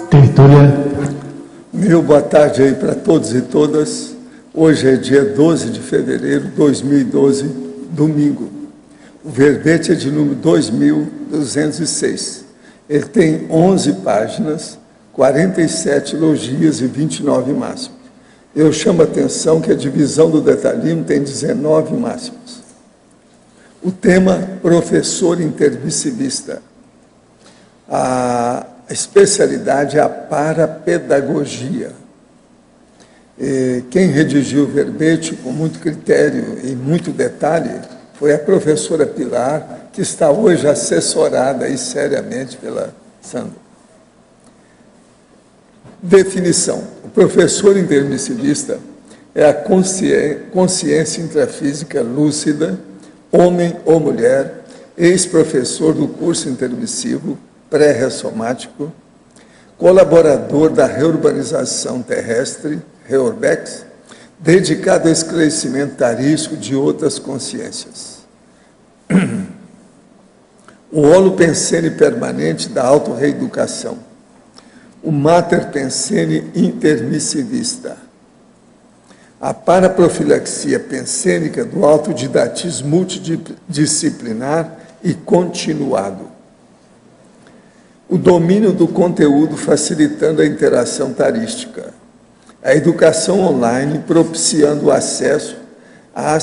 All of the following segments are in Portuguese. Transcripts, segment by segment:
Tertúlia. Meu boa tarde aí para todos e todas. Hoje é dia 12 de fevereiro de 2012, domingo. O verbete é de número 2206. Ele tem 11 páginas, 47 elogias e 29 máximos. Eu chamo a atenção que a divisão do detalhismo tem 19 máximos. O tema, professor intermissivista. A especialidade é a parapedagogia. Quem redigiu o verbete com muito critério e muito detalhe foi a professora Pilar, que está hoje assessorada aí seriamente pela Sandra. Definição. O professor intermissivista é a consciência intrafísica lúcida, homem ou mulher, ex-professor do curso intermissivo, pré-ressomático, colaborador da reurbanização terrestre, REURBEX, dedicado ao esclarecimento tarístico de outras consciências. O holopensene permanente da autorreeducação. O mater pensene intermissivista. A paraprofilaxia pensênica do autodidatismo multidisciplinar e continuado. O domínio do conteúdo facilitando a interação tarística. A educação online propiciando o acesso a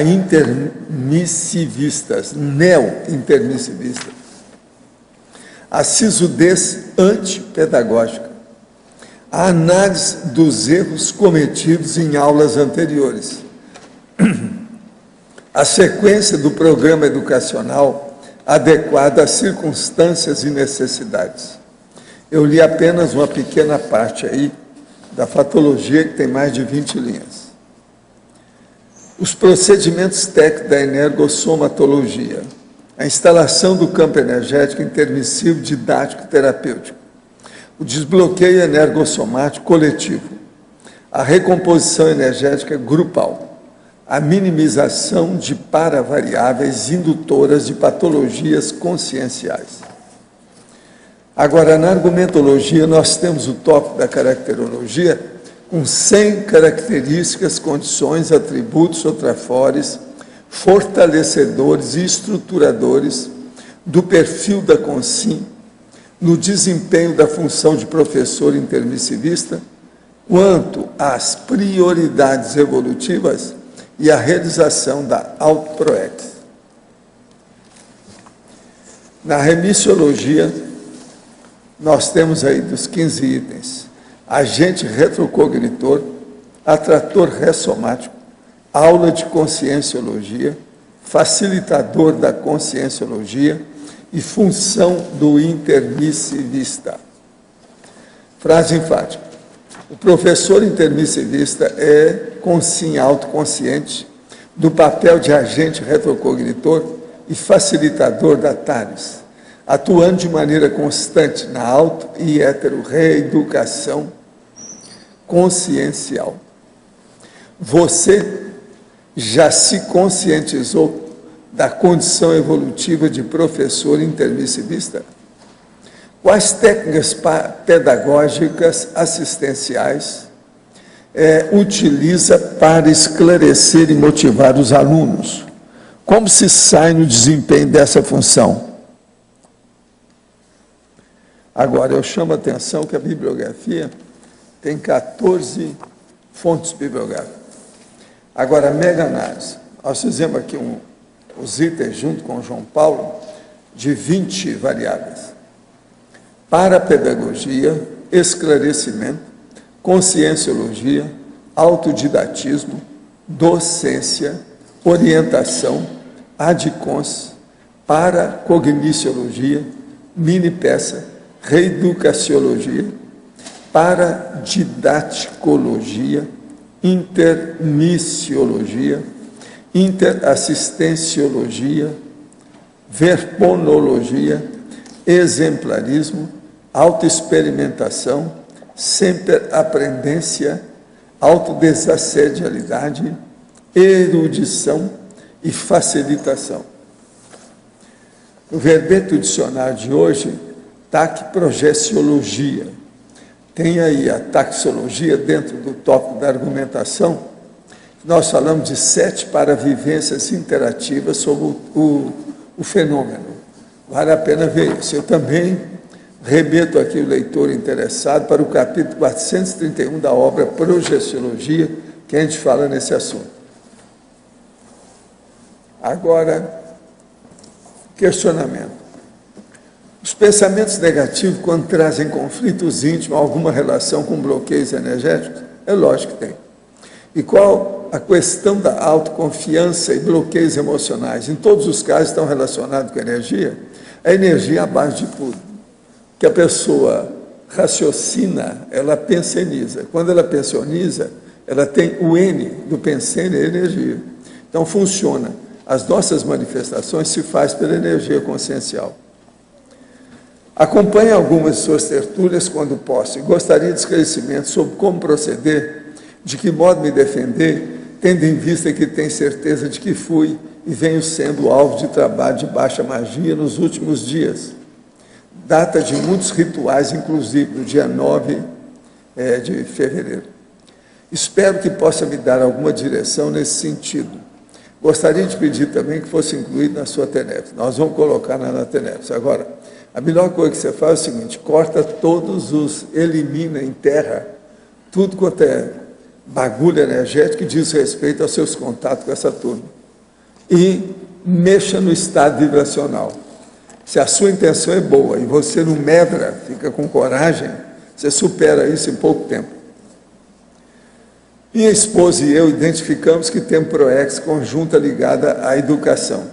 intermissivistas, neo-intermissivistas. A sisudez antipedagógica. A análise dos erros cometidos em aulas anteriores. A sequência do programa educacional adequada às circunstâncias e necessidades. Eu li apenas uma pequena parte aí da fatologia, que tem mais de 20 linhas. Os procedimentos técnicos da energossomatologia. A instalação do campo energético intermissivo didático terapêutico. O desbloqueio energossomático coletivo. A recomposição energética grupal. A minimização de paravariáveis indutoras de patologias conscienciais. Agora, na argumentologia, nós temos o tópico da caracterologia com 100 características, condições, atributos ou trafores, fortalecedores e estruturadores do perfil da consim no desempenho da função de professor intermissivista, quanto às prioridades evolutivas e a realização da autoproex. Na remissiologia, nós temos aí dos 15 itens: agente retrocognitor, atrator ressomático, aula de conscienciologia, facilitador da conscienciologia e função do intermissivista. Frase enfática. O professor intermissivista é consim autoconsciente do papel de agente retrocognitor e facilitador da TARES, atuando de maneira constante na auto- e hetero-reeducação consciencial. Você já se conscientizou da condição evolutiva de professor intermissivista? Quais técnicas pedagógicas assistenciais utiliza para esclarecer e motivar os alunos? Como se sai no desempenho dessa função? Agora, eu chamo a atenção que a bibliografia tem 14 fontes bibliográficas. Agora, a mega-análise. Nós fizemos aqui os itens, junto com o João Paulo, de 20 variáveis. Parapedagogia, esclarecimento, conscienciologia, autodidatismo, docência, orientação, adcons, paracogniciologia, mini-peça, reeducaciologia, paradidaticologia, intermissiologia, interassistenciologia, verponologia, exemplarismo, autoexperimentação, sempre-aprendência, autodesassedialidade, erudição e facilitação. O verbete do dicionário de hoje taquiprogestiologia. Tem aí a taxologia dentro do tópico da argumentação. Nós falamos de 7 paravivências interativas sobre o fenômeno. Vale a pena ver isso. Eu também remeto aqui o leitor interessado para o capítulo 431 da obra Progestiologia, que a gente fala nesse assunto. Agora, questionamento. Os pensamentos negativos, quando trazem conflitos íntimos, alguma relação com bloqueios energéticos? É lógico que tem. E qual a questão da autoconfiança e bloqueios emocionais? Em todos os casos estão relacionados com a energia. A energia é a base de tudo. Que a pessoa raciocina, ela penseniza. Quando ela penseniza, ela tem o N do pensene, é energia. Então funciona. As nossas manifestações se faz pela energia consciencial. Acompanhe algumas de suas tertúlias quando posso e gostaria de esclarecimento sobre como proceder, de que modo me defender, tendo em vista que tenho certeza de que fui e venho sendo alvo de trabalho de baixa magia nos últimos dias. Data de muitos rituais, inclusive no dia 9 de fevereiro. Espero que possa me dar alguma direção nesse sentido. Gostaria de pedir também que fosse incluído na sua TENEPS. Nós vamos colocar na TENEPS. Agora, a melhor coisa que você faz é o seguinte, corta todos os, elimina, enterra, tudo quanto é bagulho energético que diz respeito aos seus contatos com essa turma. E mexa no estado vibracional. Se a sua intenção é boa e você não medra, fica com coragem, você supera isso em pouco tempo. Minha esposa e eu identificamos que temos PROEX conjunta ligada à educação.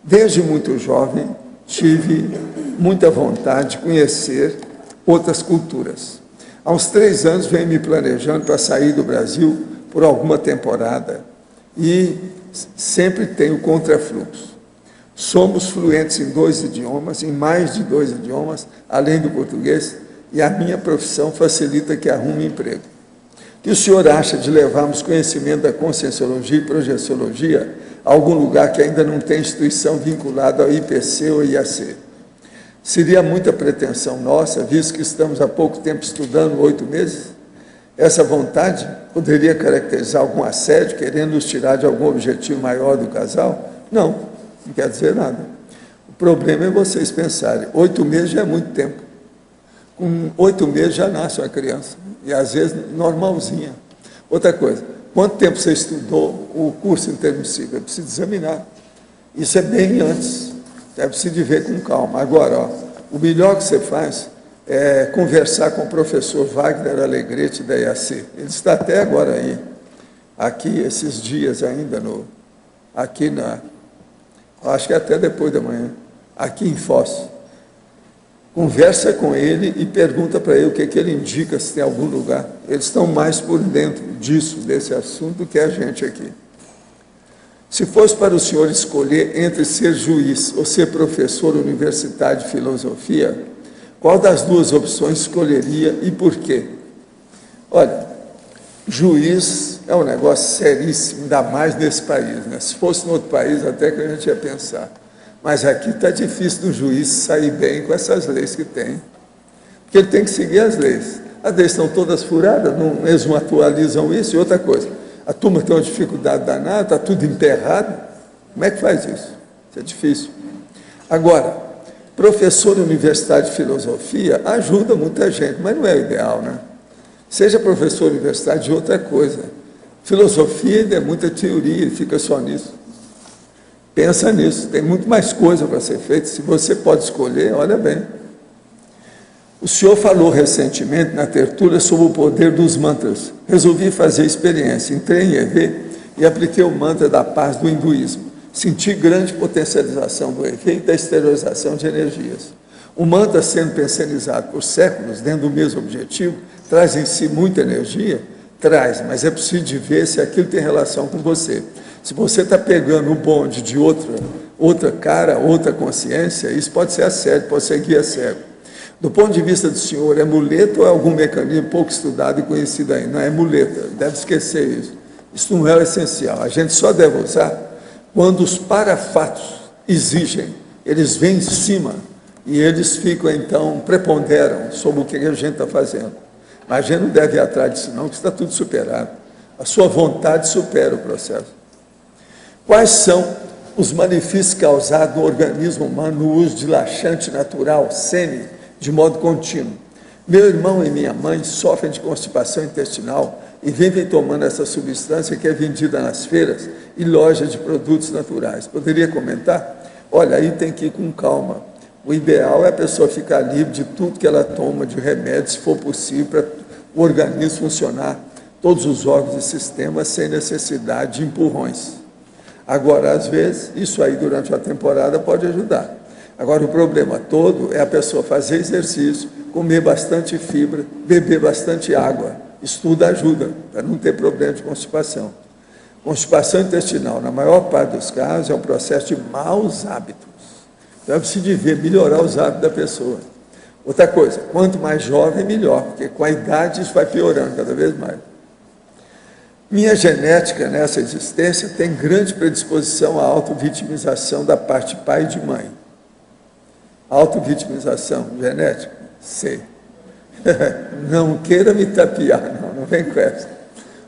Desde muito jovem, tive muita vontade de conhecer outras culturas. Há uns 3 anos venho me planejando para sair do Brasil por alguma temporada e sempre tenho contrafluxo. Somos fluentes em 2 idiomas, em mais de 2 idiomas, além do português, e a minha profissão facilita que arrume emprego. O que o senhor acha de levarmos conhecimento da conscienciologia e projeciologia a algum lugar que ainda não tem instituição vinculada ao IPC ou IAC? Seria muita pretensão nossa, visto que estamos há pouco tempo estudando, 8 meses? Essa vontade poderia caracterizar algum assédio, querendo nos tirar de algum objetivo maior do casal? Não quer dizer nada. O problema é vocês pensarem, 8 meses já é muito tempo. Com 8 meses já nasce uma criança, e às vezes normalzinha. Outra coisa, quanto tempo você estudou o curso intermissivo? É preciso examinar. Isso é bem antes, é preciso ver com calma. Agora, ó, o melhor que você faz é conversar com o professor Wagner Alegrete da IAC. Ele está até agora aí, aqui esses dias ainda, acho que até depois da manhã, aqui em Foz. Conversa com ele e pergunta para ele o que ele indica, se tem algum lugar. Eles estão mais por dentro disso, desse assunto, do que a gente aqui. Se fosse para o senhor escolher entre ser juiz ou ser professor universitário de filosofia, qual das 2 opções escolheria e por quê? Olha, juiz é um negócio seríssimo, ainda mais nesse país, né? Se fosse em outro país, até que a gente ia pensar. Mas aqui está difícil do juiz sair bem com essas leis que tem. Porque ele tem que seguir as leis. As leis estão todas furadas, eles não atualizam isso. E outra coisa, a turma tem uma dificuldade danada, está tudo emperrado. Como é que faz isso? Isso é difícil. Agora, professor universitário de filosofia ajuda muita gente, mas não é o ideal, né? Seja professor universitário de outra coisa. Filosofia ainda é muita teoria, fica só nisso. Pensa nisso, tem muito mais coisa para ser feita. Se você pode escolher, olha bem. O senhor falou recentemente na tertúlia sobre o poder dos mantras. Resolvi fazer experiência, entrei em EV e apliquei o mantra da paz do hinduísmo. Senti grande potencialização do EV e da exteriorização de energias. O mantra, sendo pensionizado por séculos, dentro do mesmo objetivo, traz em si muita energia? Traz, mas é preciso de ver se aquilo tem relação com você. Se você está pegando o bonde de outra cara, outra consciência, isso pode ser assédio, pode ser guia cego. Do ponto de vista do senhor, é muleta ou é algum mecanismo pouco estudado e conhecido ainda? Não, é muleta, deve esquecer isso. Isso não é o essencial. A gente só deve usar quando os parafatos exigem, eles vêm em cima E eles ficam, então, preponderam sobre o que a gente está fazendo. Mas a gente não deve ir atrás disso não, que está tudo superado. A sua vontade supera o processo. Quais são os malefícios causados no organismo humano no uso de laxante natural, semi, de modo contínuo? Meu irmão e minha mãe sofrem de constipação intestinal e vivem tomando essa substância que é vendida nas feiras e lojas de produtos naturais. Poderia comentar? Olha, aí tem que ir com calma. O ideal é a pessoa ficar livre de tudo que ela toma de remédio, se for possível, para o organismo funcionar, todos os órgãos e sistemas, sem necessidade de empurrões. Agora, às vezes, isso aí durante a temporada pode ajudar. Agora, o problema todo é a pessoa fazer exercício, comer bastante fibra, beber bastante água. Isso tudo ajuda para não ter problema de constipação. Constipação intestinal, na maior parte dos casos, é um processo de maus hábitos. Então, é preciso ver, melhorar os hábitos da pessoa. Outra coisa, quanto mais jovem, melhor, porque com a idade isso vai piorando cada vez mais. Minha genética nessa existência tem grande predisposição à autovitimização da parte pai e de mãe. Autovitimização genética? Sei. Não queira me tapear, não vem com essa.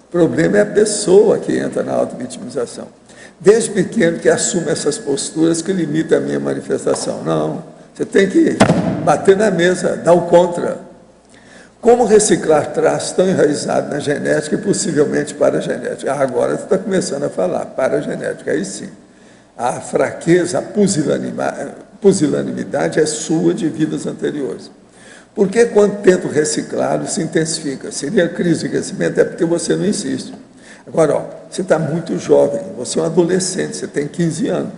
O problema é a pessoa que entra na autovitimização. Desde pequeno que assume essas posturas que limitam a minha manifestação. Não, você tem que bater na mesa, dar o contra. Como reciclar traços tão enraizados na genética e possivelmente paragenética? Agora você está começando a falar, paragenética, aí sim. A fraqueza, a pusilanimidade é sua de vidas anteriores. Porque quando tento reciclá-lo, se intensifica. Seria crise de crescimento, é porque você não insiste. Agora, ó, você está muito jovem, você é um adolescente, você tem 15 anos.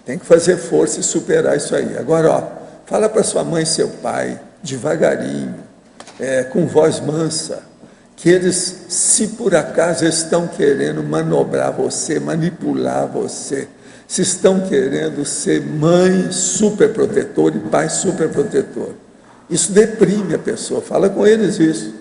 Tem que fazer força e superar isso aí. Agora, ó, fala para sua mãe e seu pai, devagarinho, com voz mansa, que eles, se por acaso estão querendo manobrar você, manipular você, se estão querendo ser mãe superprotetora e pai superprotetor. Isso deprime a pessoa, fala com eles isso.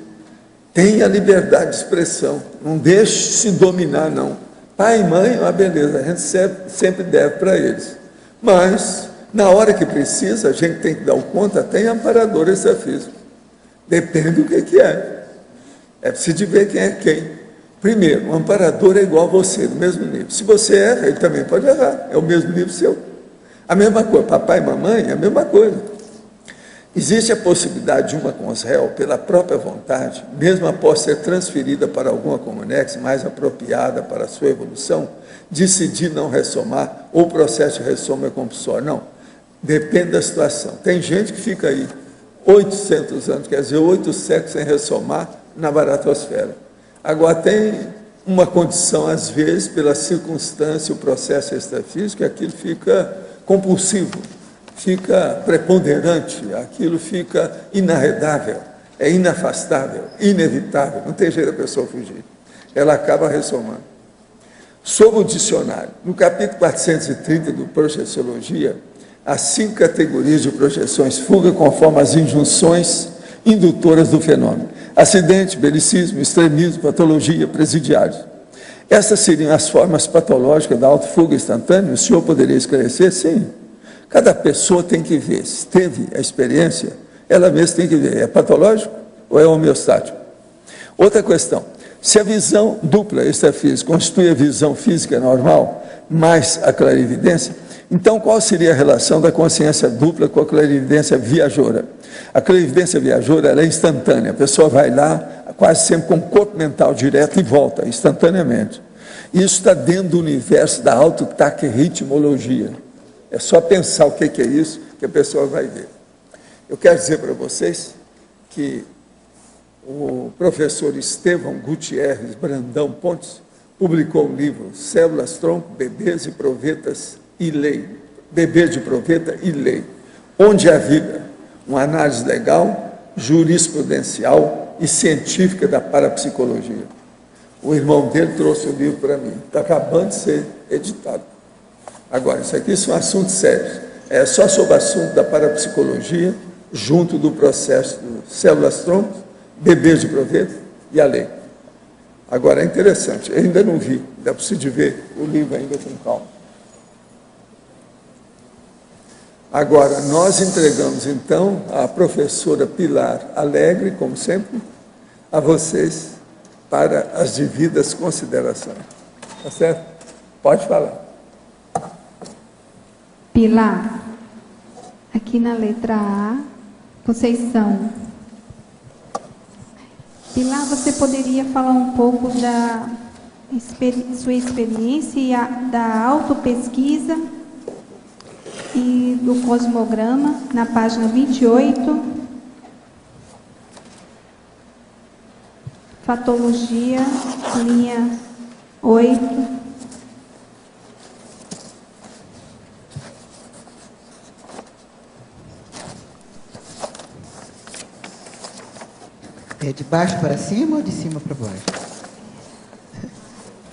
Tenha liberdade de expressão, não deixe se dominar, não. Pai e mãe, uma beleza, a gente sempre deve para eles. Mas, na hora que precisa, a gente tem que dar o conta, tem amparador extrafísico. Depende do que é. É preciso ver quem é quem. Primeiro, o amparador é igual a você, do mesmo nível. Se você erra, ele também pode errar, é o mesmo nível seu. A mesma coisa, papai e mamãe é a mesma coisa. Existe a possibilidade de uma consréu, pela própria vontade, mesmo após ser transferida para alguma comunex mais apropriada para a sua evolução, decidir não ressomar, ou o processo de ressoma é compulsório. Não, depende da situação. Tem gente que fica aí 800 anos, quer dizer, 8 séculos sem ressomar na baratosfera. Agora, tem uma condição, às vezes, pela circunstância, o processo extrafísico, aquilo fica compulsivo, fica preponderante, aquilo fica inarredável, é inafastável, inevitável, não tem jeito da pessoa fugir. Ela acaba ressomando. Sobre o dicionário, no capítulo 430 do Projeciologia, há 5 categorias de projeções fuga conforme as injunções indutoras do fenômeno. Acidente, belicismo, extremismo, patologia, presidiários. Essas seriam as formas patológicas da autofuga instantânea? O senhor poderia esclarecer? Sim. Cada pessoa tem que ver, se teve a experiência, ela mesma tem que ver, é patológico ou é homeostático? Outra questão, se a visão dupla extrafísica constitui a visão física normal, mais a clarividência, então qual seria a relação da consciência dupla com a clarividência viajoura? A clarividência viajoura ela é instantânea, a pessoa vai lá, quase sempre com o corpo mental direto e volta, instantaneamente. Isso está dentro do universo da autotaquirritmologia. É só pensar o que é isso que a pessoa vai ver. Eu quero dizer para vocês que o professor Estevão Gutierrez Brandão Pontes publicou um livro, Células Tronco, Bebês e Provetas e Lei, Bebê de Proveta e Lei, onde a vida, uma análise legal, jurisprudencial e científica da parapsicologia. O irmão dele trouxe o livro para mim, está acabando de ser editado. Agora, isso aqui são assuntos sérios, é só sobre o assunto da parapsicologia, junto do processo de células-tronco, bebês de proveta e a lei. Agora, é interessante, eu ainda não vi, ainda preciso de ver o livro ainda com calma. Agora, nós entregamos, então, a professora Pilar Alegre, como sempre, a vocês para as devidas considerações. Tá certo? Pode falar. Pilar, aqui na letra A, vocês são... Pilar, você poderia falar um pouco da sua experiência e da autopesquisa e do cosmograma, na página 28, fatologia, linha 8. É de baixo para cima ou de cima para baixo?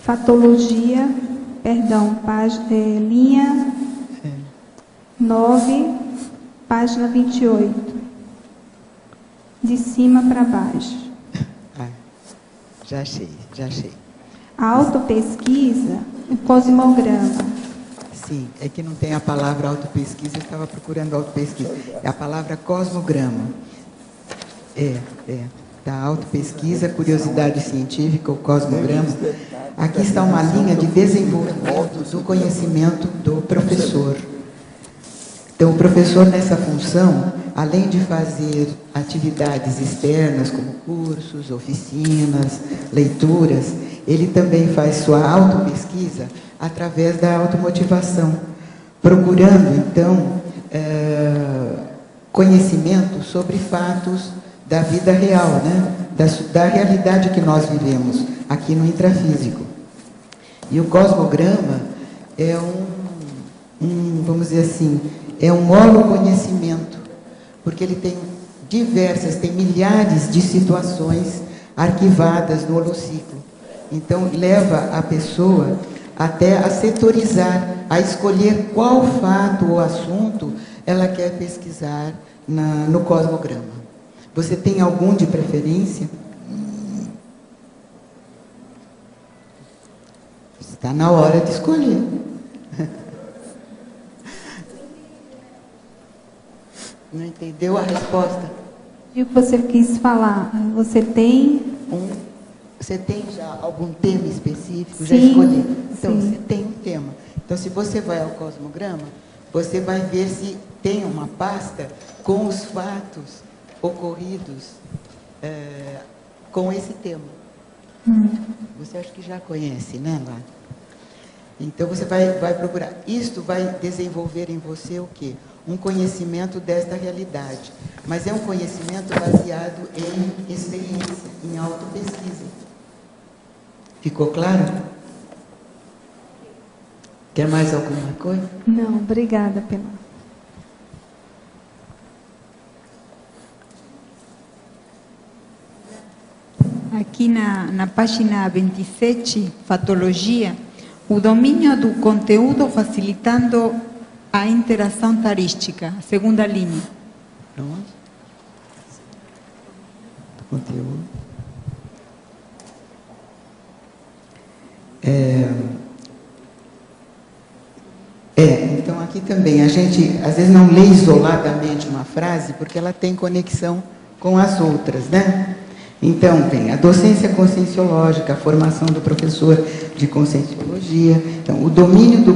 Fatologia, perdão, linha 9, página 28. De cima para baixo. Já achei, já achei. A autopesquisa, o cosmograma. Sim, é que não tem a palavra autopesquisa, eu estava procurando autopesquisa. É a palavra cosmograma. Da autopesquisa, curiosidade científica, o cosmograma. Aqui está uma linha de desenvolvimento do conhecimento do professor. Então, o professor, nessa função, além de fazer atividades externas, como cursos, oficinas, leituras, ele também faz sua autopesquisa através da automotivação, procurando, então, conhecimento sobre fatos da vida real, né? da realidade que nós vivemos aqui no intrafísico. E o cosmograma é vamos dizer assim, é um holoconhecimento, porque ele tem tem milhares de situações arquivadas no holociclo. Então, leva a pessoa até a setorizar, a escolher qual fato ou assunto ela quer pesquisar no cosmograma. Você tem algum de preferência? Está na hora de escolher. Não entendeu a resposta? E o que você quis falar? Você tem... Você tem já algum tema específico? Sim, já escolheu? Então, sim. você tem um tema. Então, se você vai ao cosmograma, você vai ver se tem uma pasta com os fatos ocorridos com esse tema. Você acha que já conhece, né, lá? Então, você vai procurar. Isto vai desenvolver em você o quê? Um conhecimento desta realidade. Mas é um conhecimento baseado em experiência, em autopesquisa. Ficou claro? Quer mais alguma coisa? Não, obrigada, Pilar. Aqui na página 27, fatologia, o domínio do conteúdo facilitando a interação tarística, a segunda linha. Pronto. Conteúdo. Então aqui também a gente às vezes não lê isoladamente uma frase porque ela tem conexão com as outras, né? Então tem a docência conscienciológica, a formação do professor de conscienciologia. Então o domínio do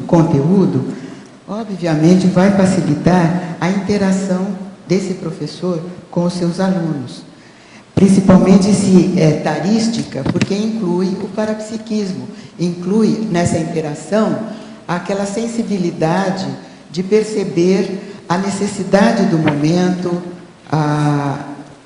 conteúdo, obviamente, vai facilitar a interação desse professor com os seus alunos. Principalmente se é tarística, porque inclui o parapsiquismo, inclui nessa interação aquela sensibilidade de perceber a necessidade do momento,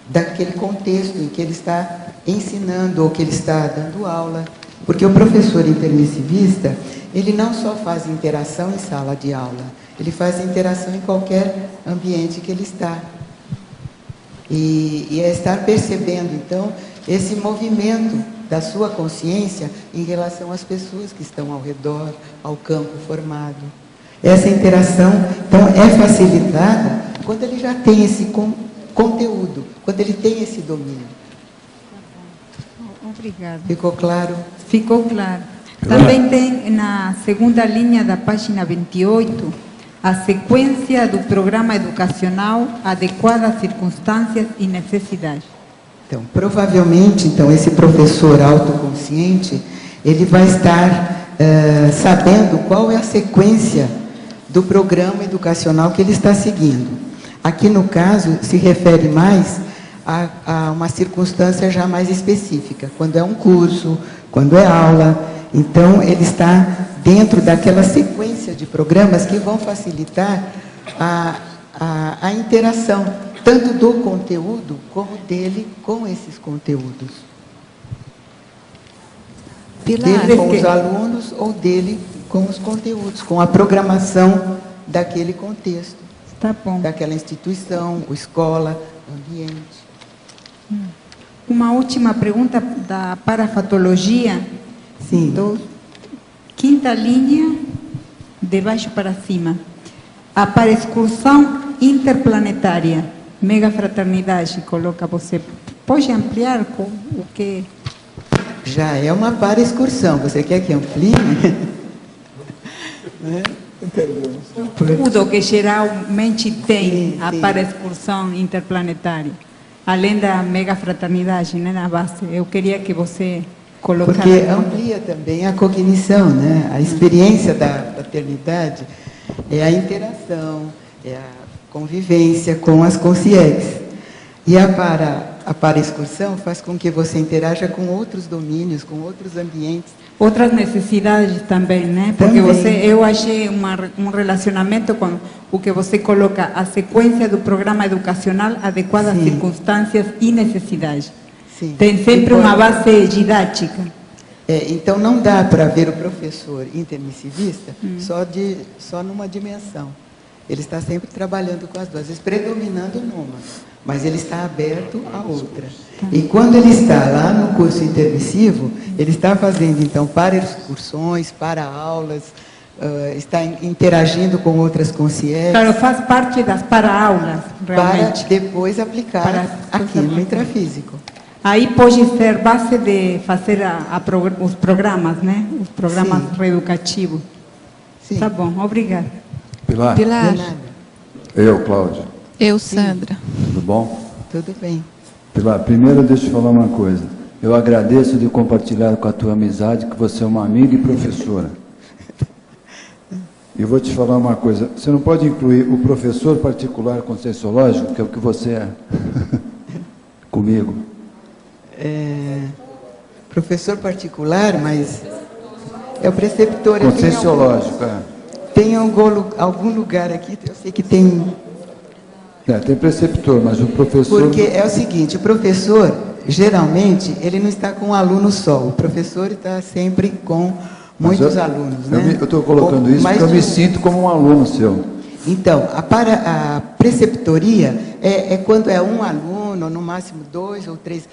daquele contexto em que ele está ensinando ou que ele está dando aula. Porque o professor intermissivista, ele não só faz interação em sala de aula, ele faz interação em qualquer ambiente que ele está. E é estar percebendo, então, esse movimento da sua consciência em relação às pessoas que estão ao redor, ao campo formado. Essa interação, então, é facilitada quando ele já tem esse conteúdo, quando ele tem esse domínio. Obrigada. Ficou claro? Ficou claro. Também tem na segunda linha da página 28, a sequência do programa educacional adequada às circunstâncias e necessidades. Então, provavelmente, então, esse professor autoconsciente, ele vai estar sabendo qual é a sequência do programa educacional que ele está seguindo. Aqui, no caso, se refere mais a uma circunstância já mais específica, quando é um curso, quando é aula. Então, ele está dentro daquela sequência de programas que vão facilitar a interação, tanto do conteúdo como dele com esses conteúdos. Dele com os alunos ou dele com os conteúdos, com a programação daquele contexto, tá bom, daquela instituição, escola, ambiente. Uma última pergunta da parafatologia. Sim. Quinta linha, de baixo para cima. A paraexcursão interplanetária, megafraternidade, coloca você. Pode ampliar com o que... Já é uma paraexcursão. Você quer que amplie? Tudo que geralmente tem a paraexcursão interplanetária, além da megafraternidade, né, na base. Eu queria que você colocasse... Porque amplia também a cognição, né? A experiência da fraternidade é a interação, é a convivência com as consciências. E a paraexcursão faz com que você interaja com outros domínios, com outros ambientes. Outras necessidades também, né? Porque eu achei um relacionamento com o que você coloca, a sequência do programa educacional adequada às circunstâncias e necessidades. Sim. Tem sempre uma base didática. Então, não dá para ver o professor intermissivista só numa dimensão. Ele está sempre trabalhando com as duas, às vezes predominando numa, mas ele está aberto a outra. E quando ele está lá no curso intermissivo, ele está fazendo, então, para excursões, para aulas, está interagindo com outras consciências. Claro, faz parte das para-aulas, realmente. Para depois aplicar aqui no intrafísico. Aí pode ser base de fazer os programas, né? Os programas reeducativos. Sim. Tá bom, obrigada. Pilar? De nada. Eu, Cláudia. Eu, Sandra. Tudo bom? Tudo bem. Pilar, primeiro deixa eu falar uma coisa. Eu agradeço de compartilhar com a tua amizade que você é uma amiga e professora. E vou te falar uma coisa. Você não pode incluir o professor particular conscienciológico, que é o que você é, comigo. Professor particular, mas é o preceptor. Conscienciológico, Tem algum lugar aqui, eu sei que tem... tem preceptor, mas o professor... Porque é o seguinte, o professor, geralmente, ele não está com um aluno só. O professor está sempre com muitos alunos, né? Eu estou colocando isso porque eu me sinto como um aluno seu. Então, a preceptoria é quando é um aluno, ou no máximo 2 ou 3,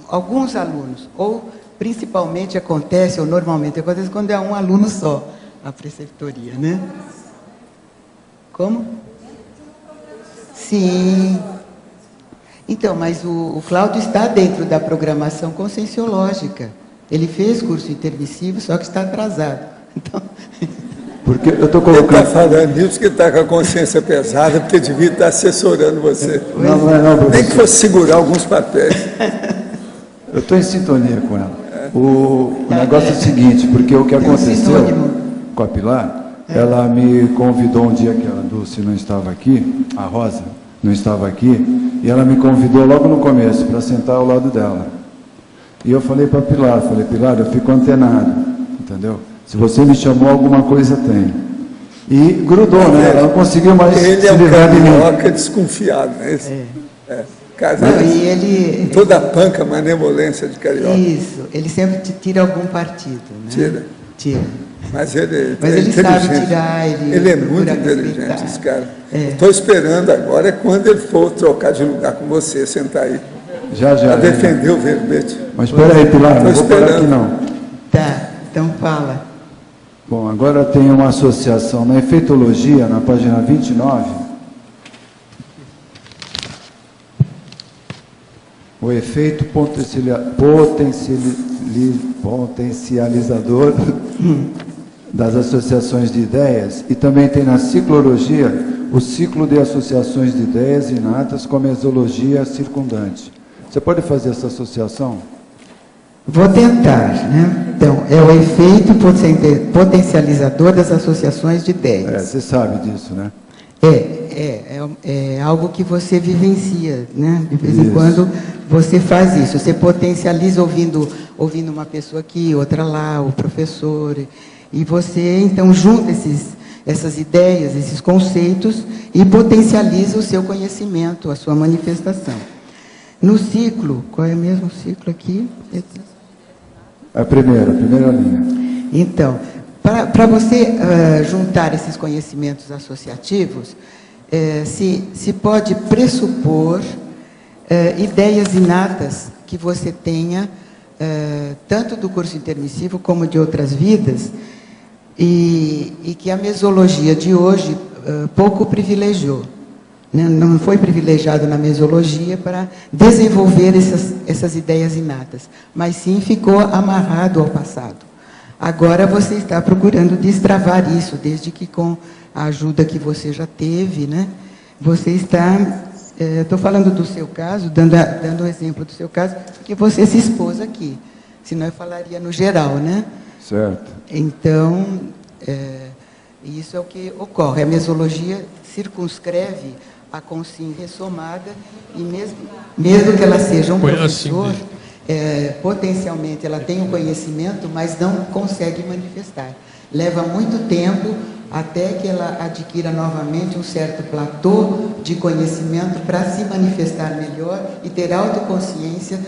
alguns alunos, ou principalmente acontece, ou normalmente acontece, quando é um aluno só, a preceptoria, né? Como? Sim. Então, mas o Cláudio está dentro da programação conscienciológica. Ele fez curso intermissivo, só que está atrasado. Então... Porque eu estou Ele colocando... está falando nisso que está com a consciência pesada, porque devia estar assessorando você. Não, professor. Nem que fosse segurar alguns papéis. Eu estou em sintonia com ela. O negócio é o seguinte, porque o que aconteceu com a Pilar, ela me convidou um dia que a Dulce não estava aqui, a Rosa não estava aqui, e ela me convidou logo no começo para sentar ao lado dela. E eu falei para a Pilar, Pilar, eu fico antenado, entendeu? Se você me chamou, alguma coisa tem. E grudou, né? Ela não conseguiu mais se livrar de mim. Ele é um carioca desconfiado, né? Ele... Toda a panca, malemolência de carioca. Isso, ele sempre tira algum partido, né? Tira. Mas ele sabe tirar, ele é muito inteligente, esse cara. Estou esperando agora, quando ele for trocar de lugar com você, sentar aí. Já. Para defender o verbete. Mas espera aí, Pilar, não vou parar aqui não. Tá, então fala. Bom, agora tem uma associação na efeitologia, na página 29. O efeito potencializador das associações de ideias, e também tem na ciclologia o ciclo de associações de ideias inatas com a mesologia circundante. Você pode fazer essa associação? Vou tentar, né? Então, é o efeito potencializador das associações de ideias. Você sabe disso, né? É algo que você vivencia, né? De vez em quando você faz isso. Você potencializa ouvindo uma pessoa aqui, outra lá, o professor, e você então junta essas ideias, esses conceitos e potencializa o seu conhecimento, a sua manifestação. No ciclo, qual é mesmo o ciclo aqui? A primeira linha. Então, para você juntar esses conhecimentos associativos, se pode pressupor ideias inatas que você tenha, tanto do curso intermissivo como de outras vidas, e que a mesologia de hoje pouco privilegiou. Não foi privilegiado na mesologia para desenvolver essas ideias inatas, mas sim ficou amarrado ao passado. Agora você está procurando destravar isso, desde que com a ajuda que você já teve, né? Você está, estou falando do seu caso, dando o exemplo do seu caso, porque você se expôs aqui, senão eu falaria no geral, né? Certo. Então, isso é o que ocorre. A mesologia circunscreve a consciência ressomada, e mesmo que ela seja um professor, potencialmente ela tem um conhecimento, mas não consegue manifestar. Leva muito tempo até que ela adquira novamente um certo platô de conhecimento para se manifestar melhor e ter autoconsciência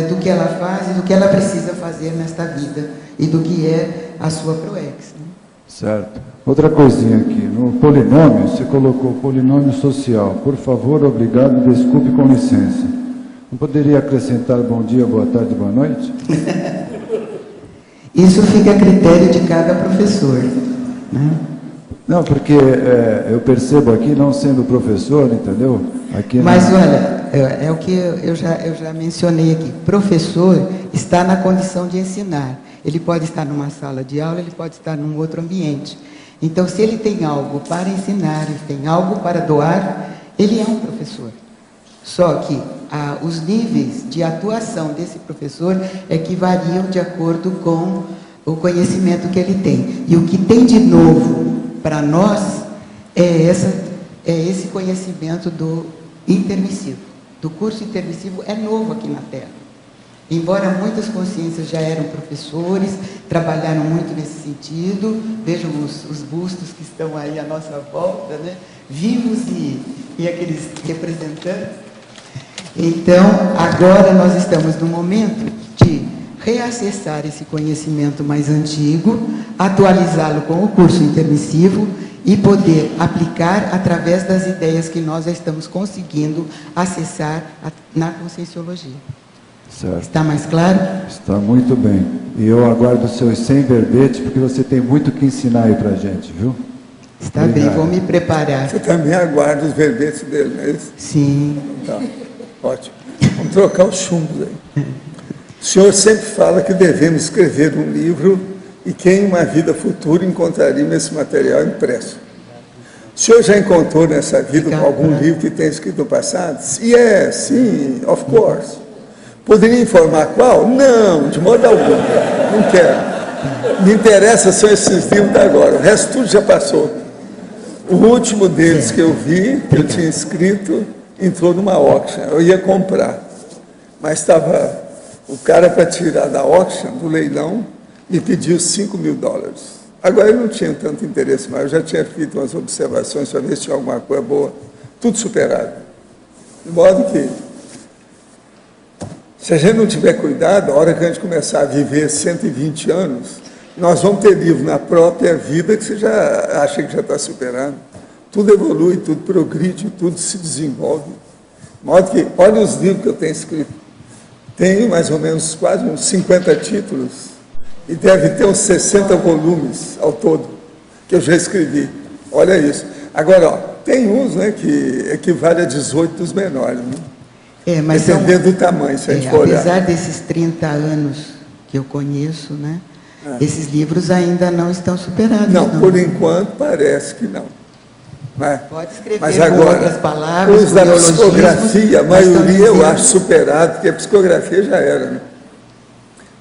do que ela faz e do que ela precisa fazer nesta vida e do que é a sua proex. Né? Certo. Outra coisinha aqui, no polinômio, você colocou polinômio social. Por favor, obrigado, desculpe, com licença. Não poderia acrescentar bom dia, boa tarde, boa noite? Isso fica a critério de cada professor. Né? Não, porque eu percebo aqui, não sendo professor, entendeu? Aqui mas olha, é o que eu já mencionei aqui. Professor está na condição de ensinar. Ele pode estar numa sala de aula, ele pode estar num outro ambiente. Então, se ele tem algo para ensinar, ele tem algo para doar, ele é um professor. Só que os níveis de atuação desse professor é que variam de acordo com o conhecimento que ele tem. E o que tem de novo para nós é esse conhecimento do intermissivo. Do curso intermissivo é novo aqui na Terra. Embora muitas consciências já eram professores, trabalharam muito nesse sentido, vejam os bustos que estão aí à nossa volta, né? Vivos e aqueles representantes. Então, agora nós estamos no momento de reacessar esse conhecimento mais antigo, atualizá-lo com o curso intermissivo e poder aplicar através das ideias que nós já estamos conseguindo acessar na conscienciologia. Certo. Está mais claro? Está muito bem. E eu aguardo os seus 100 verbetes, porque você tem muito que ensinar aí para a gente, viu? Está bem, vou me preparar. Você também aguarda os verbetes dele, não é isso? Sim. Tá, ótimo. Vamos trocar os chumbos aí. O senhor sempre fala que devemos escrever um livro e que em uma vida futura encontraríamos esse material impresso. O senhor já encontrou nessa vida algum livro que tenha escrito no passado? Yes, sim, of course. Poderia informar qual? Não, de modo algum. Não quero. Me interessa são esses livros da agora. O resto tudo já passou. O último deles que eu vi, que eu tinha escrito, entrou numa auction. Eu ia comprar. Mas estava o cara para tirar da auction, do leilão, me pediu $5.000. Agora eu não tinha tanto interesse, mas eu já tinha feito umas observações para ver se tinha alguma coisa boa. Tudo superado. De modo que, se a gente não tiver cuidado, a hora que a gente começar a viver 120 anos, nós vamos ter livro na própria vida que você já acha que já está superado. Tudo evolui, tudo progride, tudo se desenvolve. De modo que, olha os livros que eu tenho escrito. Tenho mais ou menos quase uns 50 títulos e deve ter uns 60 volumes ao todo, que eu já escrevi. Olha isso. Agora, ó, tem uns, né, que equivale a 18 dos menores, né? Mas dependendo do tamanho, se a gente for olhar. Apesar desses 30 anos que eu conheço, né, Esses livros ainda não estão superados. Não, por enquanto parece que não. Pode escrever mas com agora, outras palavras, os da psicografia, a maioria eu acho dizendo... superado, porque a psicografia já era, né?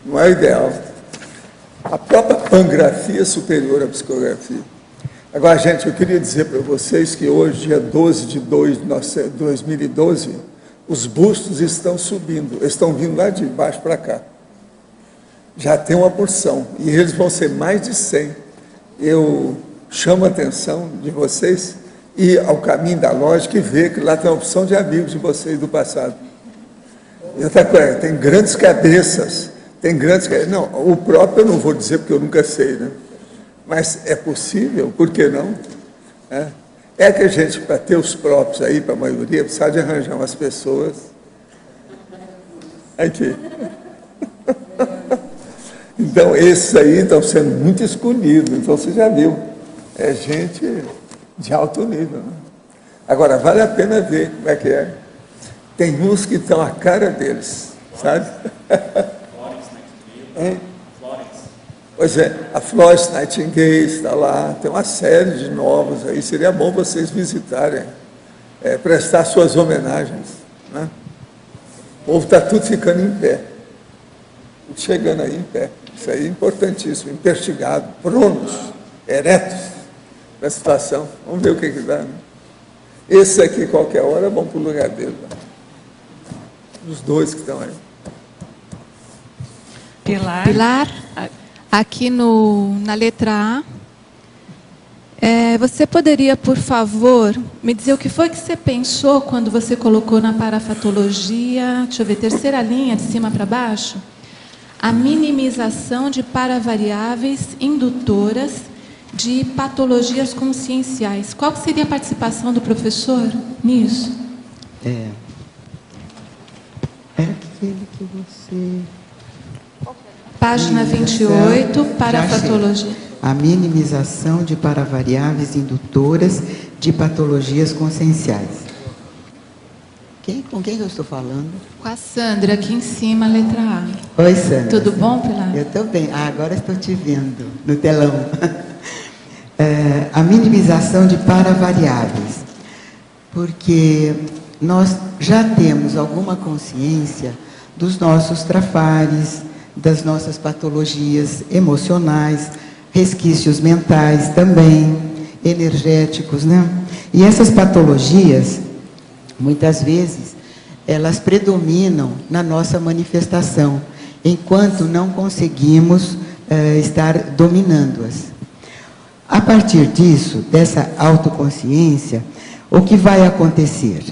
Não é o ideal. A própria pangrafia é superior à psicografia. Agora, gente, eu queria dizer para vocês que hoje, dia 12 de 2012, os bustos estão subindo, estão vindo lá de baixo para cá. Já tem uma porção, e eles vão ser mais de 100. Eu chamo a atenção de vocês ir ao caminho da lógica e ver que lá tem uma opção de amigos de vocês do passado. E outra coisa, tem grandes cabeças, não, o próprio eu não vou dizer porque eu nunca sei, né? Mas é possível, por que não? É que a gente, para ter os próprios aí, para a maioria, precisa de arranjar umas pessoas. Aqui. Então, esses aí estão sendo muito escolhidos, então você já viu. É gente de alto nível. Né? Agora, vale a pena ver como é que é. Tem uns que estão a cara deles, sabe? Pois é, a Florence Nightingale está lá, tem uma série de novos aí, seria bom vocês visitarem, prestar suas homenagens. Né? O povo está tudo ficando em pé, tudo chegando aí em pé, isso aí é importantíssimo, empertigado, prontos, eretos para a situação, vamos ver o que dá. Né? Esse aqui, qualquer hora, vão para o lugar dele, né? Os dois que estão aí. Pilar, aqui na letra A, você poderia, por favor, me dizer o que foi que você pensou quando você colocou na parafatologia, deixa eu ver, terceira linha, de cima para baixo, a minimização de paravariáveis indutoras de patologias conscienciais. Qual que seria a participação do professor nisso? É aquele que você... Página 28, parafatologia. A minimização de paravariáveis indutoras de patologias conscienciais. Com quem eu estou falando? Com a Sandra, aqui em cima, letra A. Oi, Sandra. Tudo bom, Pilar? Eu estou bem. Agora estou te vendo no telão. A minimização de paravariáveis. Porque nós já temos alguma consciência dos nossos trafares, das nossas patologias emocionais, resquícios mentais também, energéticos, né? E essas patologias, muitas vezes, elas predominam na nossa manifestação, enquanto não conseguimos estar dominando-as. A partir disso, dessa autoconsciência, o que vai acontecer?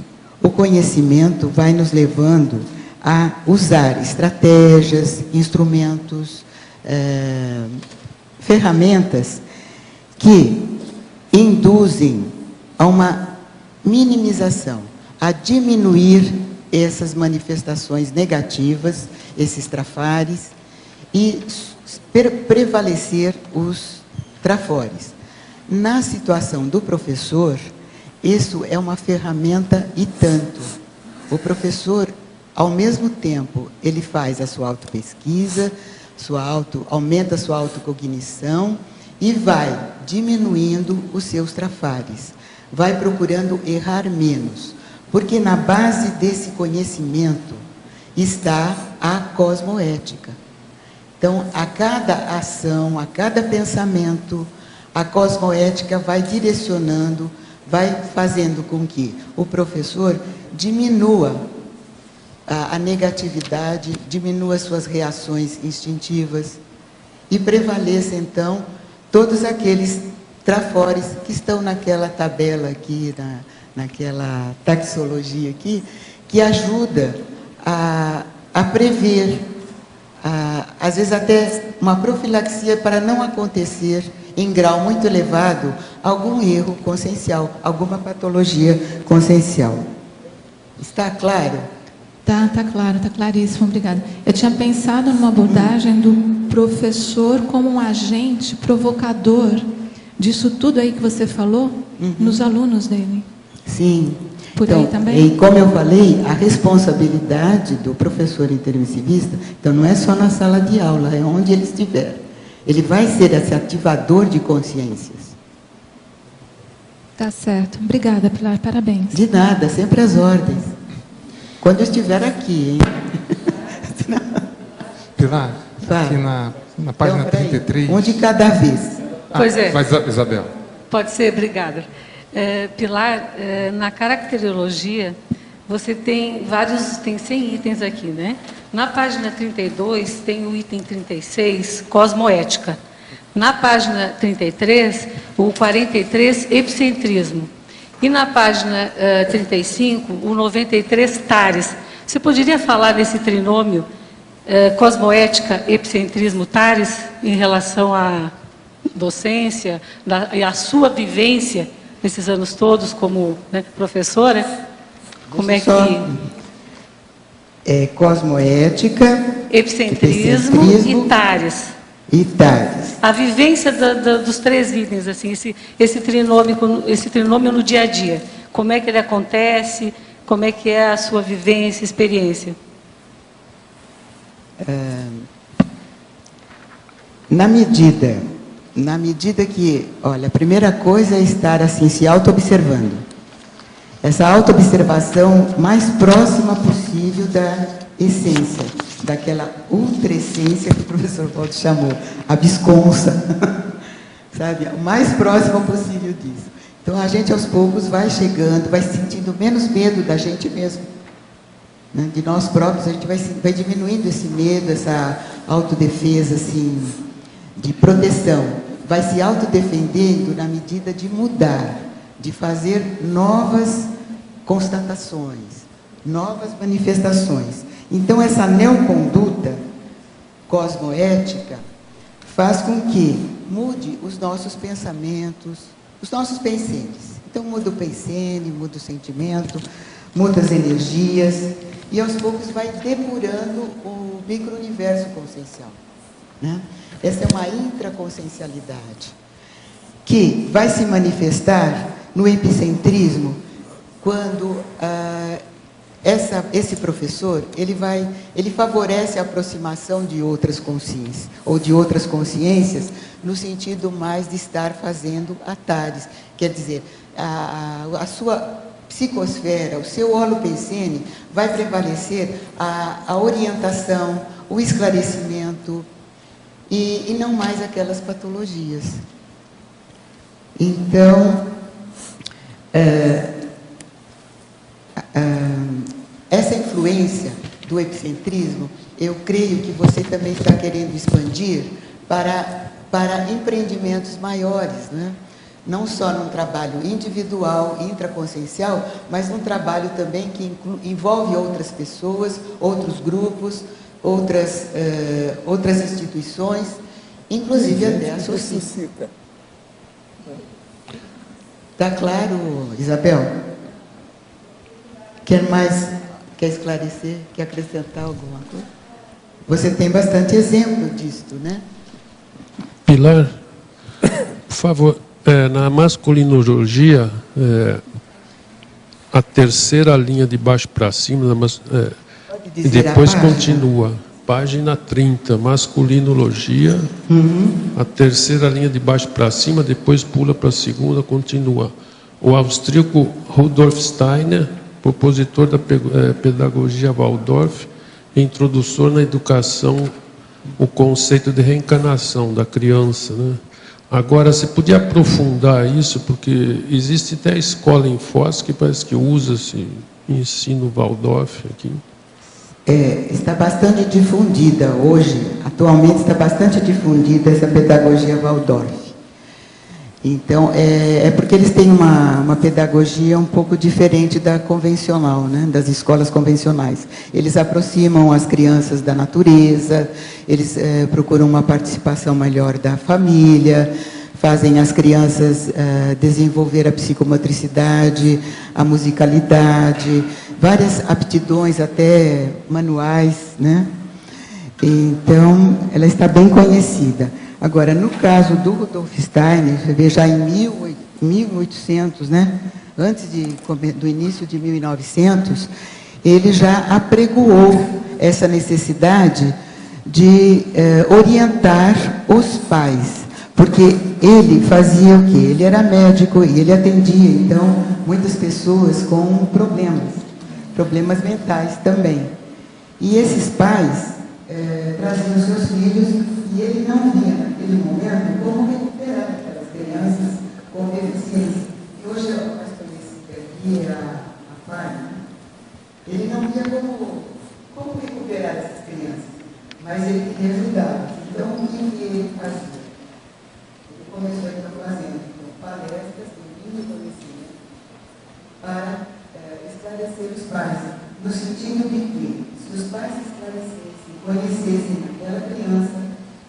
O conhecimento vai nos levando a usar estratégias, instrumentos, ferramentas que induzem a uma minimização, a diminuir essas manifestações negativas, esses trafares, e prevalecer os trafores. Na situação do professor, isso é uma ferramenta e tanto. O professor, ao mesmo tempo, ele faz a sua autopesquisa, aumenta a sua autocognição e vai diminuindo os seus trafares. Vai procurando errar menos, porque na base desse conhecimento está a cosmoética. Então, a cada ação, a cada pensamento, a cosmoética vai direcionando, vai fazendo com que o professor diminua a negatividade, diminua suas reações instintivas e prevaleça, então, todos aqueles trafores que estão naquela tabela aqui, naquela taxologia aqui, que ajuda a prever, às vezes até uma profilaxia para não acontecer em grau muito elevado algum erro consciencial, alguma patologia consciencial. Está claro? Tá claro, tá claríssimo, obrigada. Eu tinha pensado numa abordagem do professor como um agente provocador disso tudo aí que você falou, nos alunos dele. Sim. Por então, aí também? E como eu falei, a responsabilidade do professor intermissivista, então não é só na sala de aula, é onde ele estiver. Ele vai ser esse ativador de consciências. Tá certo. Obrigada, Pilar. Parabéns. De nada, sempre às ordens. Quando eu estiver aqui, hein? Pilar, Fala. aqui na página Então, peraí, 33... um de cada vez. Pois é. Mas, Isabel. Pode ser, obrigada. Pilar, na caracterologia, você tem 100 itens aqui, né? Na página 32, tem o item 36, cosmoética. Na página 33, o 43, epicentrismo. E na página 35, o 93, tares. Você poderia falar desse trinômio, cosmoética, epicentrismo, tares, em relação à docência e à sua vivência nesses anos todos como, né, professora? Como é que... Cosmoética, epicentrismo e tares. E tares. A vivência dos 3 itens, assim, esse trinômio no dia a dia. Como é que ele acontece? Como é que é a sua vivência, experiência? Na medida que, olha, a primeira coisa é estar assim, se auto-observando. Essa auto-observação mais próxima possível da essência, daquela ultra-essência que o professor Waldo chamou, a visconsa, sabe? O mais próximo possível disso. Então, a gente, aos poucos, vai chegando, vai sentindo menos medo da gente mesmo, né? De nós próprios, a gente vai diminuindo esse medo, essa autodefesa, assim, de proteção. Vai se autodefendendo na medida de mudar, de fazer novas constatações, novas manifestações. Então, essa neoconduta cosmoética faz com que mude os nossos pensamentos, os nossos pensenes. Então, muda o pensene, muda o sentimento, muda as energias, e aos poucos vai depurando o micro-universo consciencial, né? Essa é uma intraconsciencialidade, que vai se manifestar no epicentrismo, quando esse professor, ele favorece a aproximação de outras consciências, ou de outras consciências, no sentido mais de estar fazendo atares. Quer dizer, a sua psicosfera, o seu holopensene, vai prevalecer a orientação, o esclarecimento, e não mais aquelas patologias. Então, essa influência do epicentrismo, eu creio que você também está querendo expandir para empreendimentos maiores, né? Não só num trabalho individual, intraconsciencial, mas num trabalho também que envolve outras pessoas, outros grupos, outras instituições, inclusive até a sociedade. Está claro, Isabel? Quer esclarecer? Quer acrescentar alguma coisa? Você tem bastante exemplo disto, né? Pilar, por favor, na masculinologia, a terceira linha de baixo para cima, e depois continua. Página 30, masculinologia, a terceira linha de baixo para cima, depois pula para a segunda, continua. O austríaco Rudolf Steiner, propositor da pedagogia Waldorf, introdutor na educação, o conceito de reencarnação da criança, né? Agora, você podia aprofundar isso, porque existe até a escola em Foz que parece que usa-se ensino Waldorf aqui. Está bastante difundida hoje, atualmente está bastante difundida essa pedagogia Waldorf. Então, é porque eles têm uma pedagogia um pouco diferente da convencional, né, das escolas convencionais. Eles aproximam as crianças da natureza, eles procuram uma participação melhor da família, fazem as crianças desenvolver a psicomotricidade, a musicalidade, várias aptidões, até manuais, né? Então, ela está bem conhecida. Agora, no caso do Rudolf Steiner, você vê já em 1800, né? Antes do início de 1900, ele já apregoou essa necessidade de orientar os pais, porque ele fazia o quê? Ele era médico e ele atendia, então, muitas pessoas com problemas mentais também. E esses pais traziam seus filhos e ele não via, naquele momento, como recuperar aquelas crianças com deficiência. E hoje, a mais conhecida aqui é a Farna. Ele não via como recuperar essas crianças, mas ele queria ajudar. Então, o que ele fazia? Ele começou então fazendo palestras, livros, conhecimento, para esclarecer os pais, no sentido de que, se os pais esclarecessem, conhecessem aquela criança,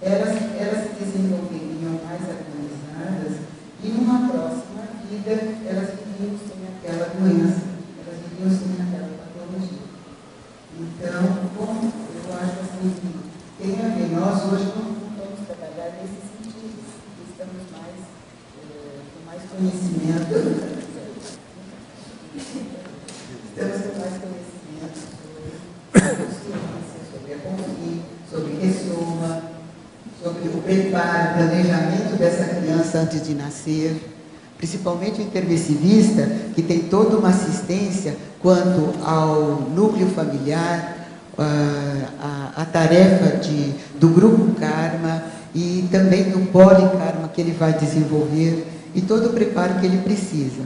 elas se desenvolveriam mais harmonizadas e, numa próxima vida, elas viriam sem aquela doença, elas viriam sem aquela patologia. Então, como eu acho assim que tem a ver, nós hoje não vamos trabalhar nesse sentido, estamos com mais conhecimento. Estamos com mais conhecimento sobre a CONFI, sobre ressoma, sobre o preparo, planejamento dessa criança antes de nascer, principalmente o intervensivista, que tem toda uma assistência quanto ao núcleo familiar, a tarefa do grupo Karma e também do polikarma que ele vai desenvolver e todo o preparo que ele precisa.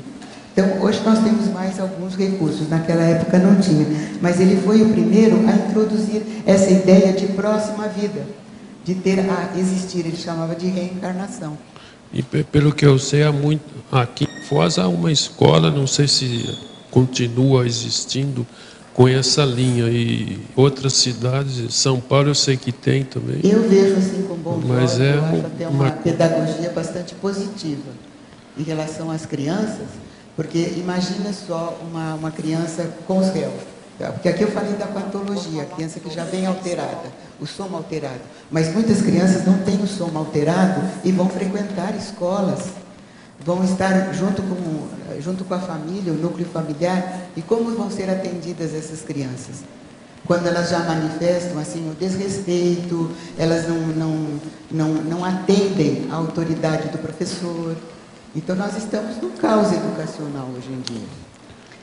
Então, hoje nós temos mais alguns recursos, naquela época não tinha, mas ele foi o primeiro a introduzir essa ideia de próxima vida, de ter a existir, ele chamava de reencarnação. E pelo que eu sei, aqui em Foz há uma escola, não sei se continua existindo, com essa linha, e outras cidades, São Paulo eu sei que tem também. Eu vejo assim com bons olhos, eu acho até uma pedagogia bastante positiva em relação às crianças, porque imagina só uma criança com os réus, porque aqui eu falei da patologia, a criança que já vem alterada, o soma alterado, mas muitas crianças não têm o soma alterado e vão frequentar escolas, vão estar junto com a família, o núcleo familiar, e como vão ser atendidas essas crianças? Quando elas já manifestam assim o desrespeito, elas não atendem à autoridade do professor. Então, nós estamos no caos educacional hoje em dia.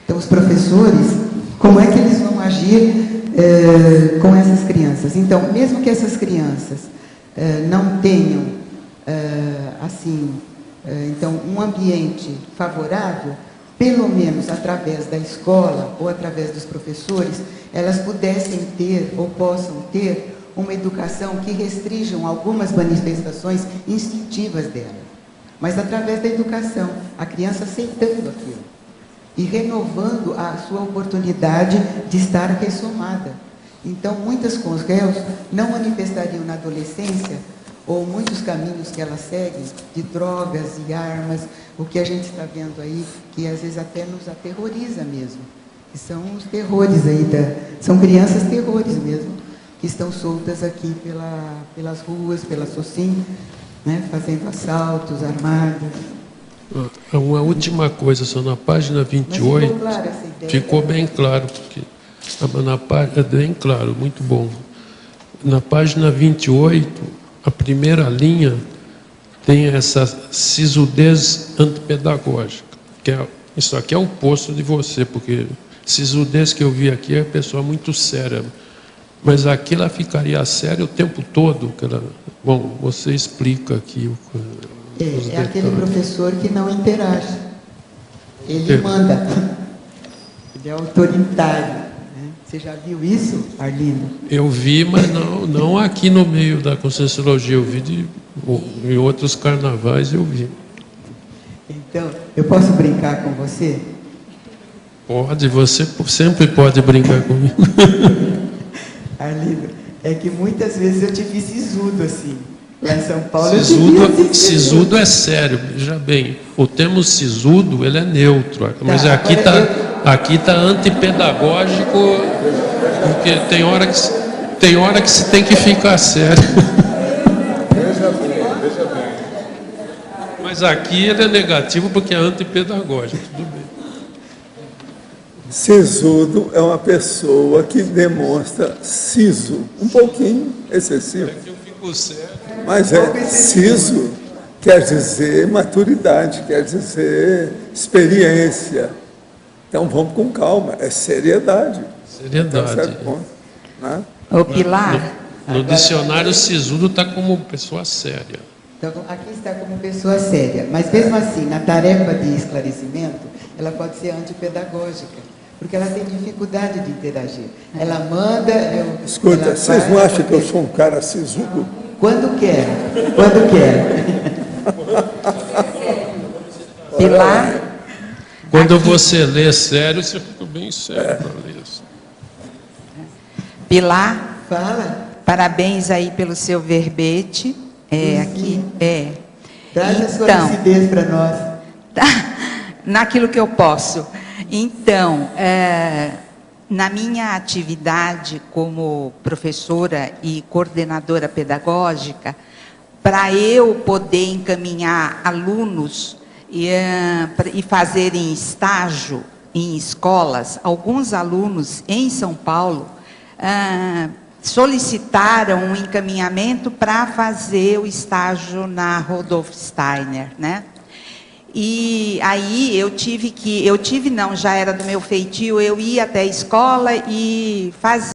Então, os professores, como é que eles vão agir com essas crianças? Então, mesmo que essas crianças não tenham, então, um ambiente favorável, pelo menos através da escola ou através dos professores, elas pudessem ter ou possam ter uma educação que restringam algumas manifestações instintivas dela. Mas através da educação, a criança aceitando aquilo e renovando a sua oportunidade de estar ressomada. Então, muitas com os réus não manifestariam na adolescência, ou muitos caminhos que elas seguem, de drogas e armas, o que a gente está vendo aí, que às vezes até nos aterroriza mesmo, que são os terrores aí, são crianças terrores mesmo, que estão soltas aqui pelas ruas, pela SOCIM, né, fazendo assaltos armados. Uma última coisa, só na página 28, ficou, claro essa ideia, ficou bem claro, porque é bem claro, muito bom. Na página 28, a primeira linha tem essa sisudez antipedagógica, isso aqui é o oposto de você, porque sisudez que eu vi aqui é pessoa muito séria, mas aqui ela ficaria séria o tempo todo. Bom, você explica aqui é aquele professor que não interage, ele manda, ele é autoritário, né? Você já viu isso, Arlindo? Eu vi, mas não aqui no meio da Conscienciologia, eu vi em outros carnavais, eu vi. Então, eu posso brincar com você? Pode, você sempre pode brincar comigo. Arlindo, é que muitas vezes eu te vi sisudo assim. Lá em São Paulo, sisudo é sério, veja bem. O termo sisudo, ele é neutro, mas aqui está antipedagógico, porque tem hora que se tem que ficar sério. Veja bem. Mas aqui ele é negativo porque é antipedagógico, tudo bem. Sisudo é uma pessoa que demonstra siso, um pouquinho excessivo. Eu fico sério. Mas siso quer dizer maturidade, quer dizer experiência. Então vamos com calma, é seriedade. Seriedade. Certo ponto, né? Ô, Pilar. No dicionário, sisudo está como pessoa séria. Então, aqui está como pessoa séria, mas mesmo assim, na tarefa de esclarecimento, ela pode ser antipedagógica, porque ela tem dificuldade de interagir. Ela manda... Escuta, vocês não acham que eu sou um cara sisudo? Quando quer, quando quer. Pilar... Quando aqui, você lê sério, você fica bem sério para ler. Pilar, fala. parabéns aí pelo seu verbete. Aqui, Traz a sua lucidez para nós. Tá, naquilo que eu posso. Então, na minha atividade como professora e coordenadora pedagógica, para eu poder encaminhar alunos e fazerem estágio em escolas, alguns alunos em São Paulo solicitaram um encaminhamento para fazer o estágio na Rudolf Steiner, né? E aí já era do meu feitio, eu ia até a escola e fazia